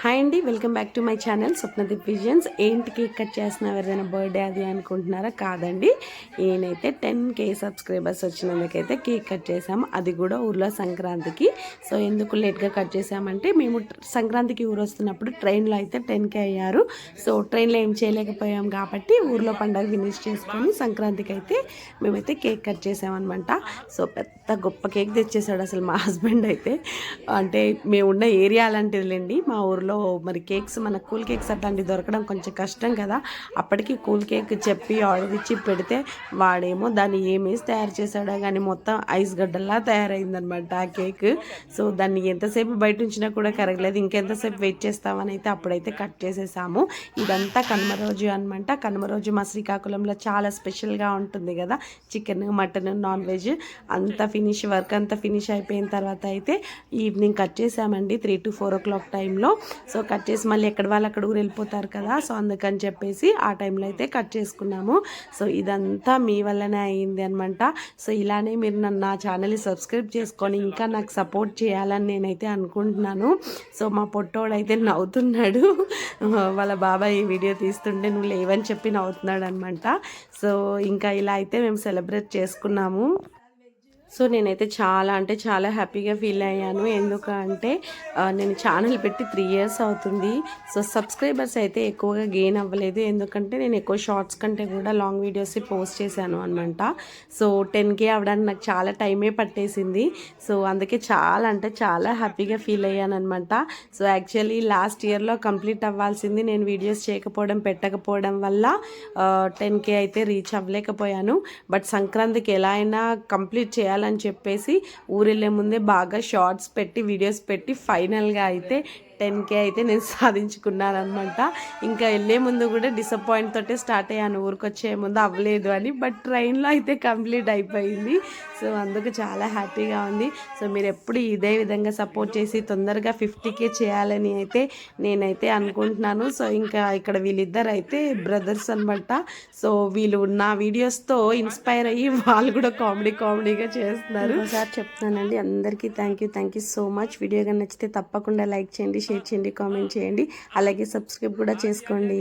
Hi అండి, welcome back to my channel Swapnadeep visions. ఏంటి cake cut చేస్తున్నావు, ఎవరైనా బర్త్డే అది అనుకుంటున్నారా? కాదండి, నేనైతే 10K సబ్స్క్రైబర్స్ వచ్చినందుకైతే కేక్ కట్ చేసాము, అది కూడా ఊర్లో సంక్రాంతికి. సో ఎందుకు లేట్గా కట్ చేసామంటే, మేము సంక్రాంతికి ఊరు వస్తున్నప్పుడు ట్రైన్లో అయితే 10K అయ్యారు. సో ట్రైన్లో ఏం చేయలేకపోయాం కాబట్టి ఊర్లో పండుగ ఫినిష్ చేసుకొని సంక్రాంతికి అయితే మేమైతే కేక్ కట్ చేసామన్నమాట. సో పెద్ద గొప్ప కేక్ తెచ్చేసాడు అసలు మా హస్బెండ్ అయితే. అంటే మేమున్న ఏరియా అలాంటిదిలేండి, మా ఊర్లో మరి కేక్స్, మన కూల్ కేక్స్ అట్లాంటివి దొరకడం కొంచెం కష్టం కదా. అప్పటికి కూల్ కేక్ చెప్పి ఆర్డర్ ఇచ్చి పెడితే వాడేమో దాన్ని ఏమేసి తయారు చేశాడో కానీ మొత్తం ఐస్ గడ్డల్లా తయారైందనమాట ఆ కేక్. సో దాన్ని ఎంతసేపు బయట ఉంచినా కూడా కరగలేదు. ఇంకెంతసేపు వెయిట్ చేస్తామని అయితే అప్పుడైతే కట్ చేసేసాము. ఇదంతా కనుమ రోజు అనమాట. కనుమ రోజు మా శ్రీకాకుళంలో చాలా స్పెషల్గా ఉంటుంది కదా, చికెన్, మటన్, నాన్ వెజ్ అంతా వర్క్ అంతా ఫినిష్ అయిపోయిన తర్వాత అయితే ఈవినింగ్ కట్ చేసామండి, 3 to 4 o'clock టైంలో. సో కట్ చేసి మళ్ళీ ఎక్కడ వాళ్ళు అక్కడ ఊరు వెళ్ళిపోతారు కదా, సో అందుకని చెప్పేసి ఆ టైంలో అయితే కట్ చేసుకున్నాము. సో ఇదంతా మీ వల్లనే అయింది అనమాట. సో ఇలానే మీరు నా ఛానల్ని సబ్స్క్రైబ్ చేసుకొని ఇంకా నాకు సపోర్ట్ చేయాలని నేనైతే అనుకుంటున్నాను. సో మా పొట్టోడైతే నవ్వుతున్నాడు, వాళ్ళ బాబాయ్ ఈ వీడియో తీస్తుంటే నువ్వు లేవని చెప్పి నవ్వుతున్నాడు అనమాట. సో ఇంకా ఇలా అయితే మేము సెలబ్రేట్ చేసుకున్నాము. సో నేనైతే చాలా అంటే చాలా హ్యాపీగా ఫీల్ అయ్యాను. ఎందుకంటే నేను ఛానల్ పెట్టి 3 years అవుతుంది. సో సబ్స్క్రైబర్స్ అయితే ఎక్కువగా గెయిన్ అవ్వలేదు, ఎందుకంటే నేను ఎక్కువ షార్ట్స్ కంటే కూడా లాంగ్ వీడియోస్ పోస్ట్ చేశాను అనమాట. సో 10K అవ్వడానికి నాకు చాలా టైమే పట్టేసింది. సో అందుకే చాలా అంటే చాలా హ్యాపీగా ఫీల్ అయ్యాను అనమాట. సో యాక్చువల్లీ లాస్ట్ ఇయర్లో కంప్లీట్ అవ్వాల్సింది, నేను వీడియోస్ చేయకపోవడం పెట్టకపోవడం వల్ల 10K అయితే రీచ్ అవ్వలేకపోయాను. బట్ సంక్రాంతికి ఎలా అయినా కంప్లీట్ చేయాలని చెప్పేసి ఊరెళ్ళే ముందే బాగా షార్ట్స్ పెట్టి వీడియోస్ పెట్టి ఫైనల్గా అయితే 10K అయితే నేను సాధించుకున్నాను అనమాట. ఇంకా వెళ్ళే ముందు కూడా డిసప్పాయింట్ తోటే స్టార్ట్ అయ్యాను, ఊరికి వచ్చే ముందు అవ్వలేదు అని. బట్ ట్రైన్లో అయితే కంప్లీట్ అయిపోయింది. సో అందుకు చాలా హ్యాపీగా ఉంది. సో మీరు ఎప్పుడు ఇదే విధంగా సపోర్ట్ చేసి తొందరగా 50K చేయాలని అయితే నేనైతే అనుకుంటున్నాను. సో ఇంకా ఇక్కడ వీళ్ళిద్దరు అయితే బ్రదర్స్ అనమాట. సో వీళ్ళు నా వీడియోస్తో ఇన్స్పైర్ అయ్యి వాళ్ళు కూడా కామెడీగా చేస్తున్నారు. ఒకసారి చెప్తున్నానండి, అందరికీ thank you so much. Video కానీ నచ్చితే తప్పకుండా లైక్ చేయండి, షేర్ చేయండి, కామెంట్ చేయండి, అలాగే సబ్స్క్రైబ్ కూడా చేసుకోండి.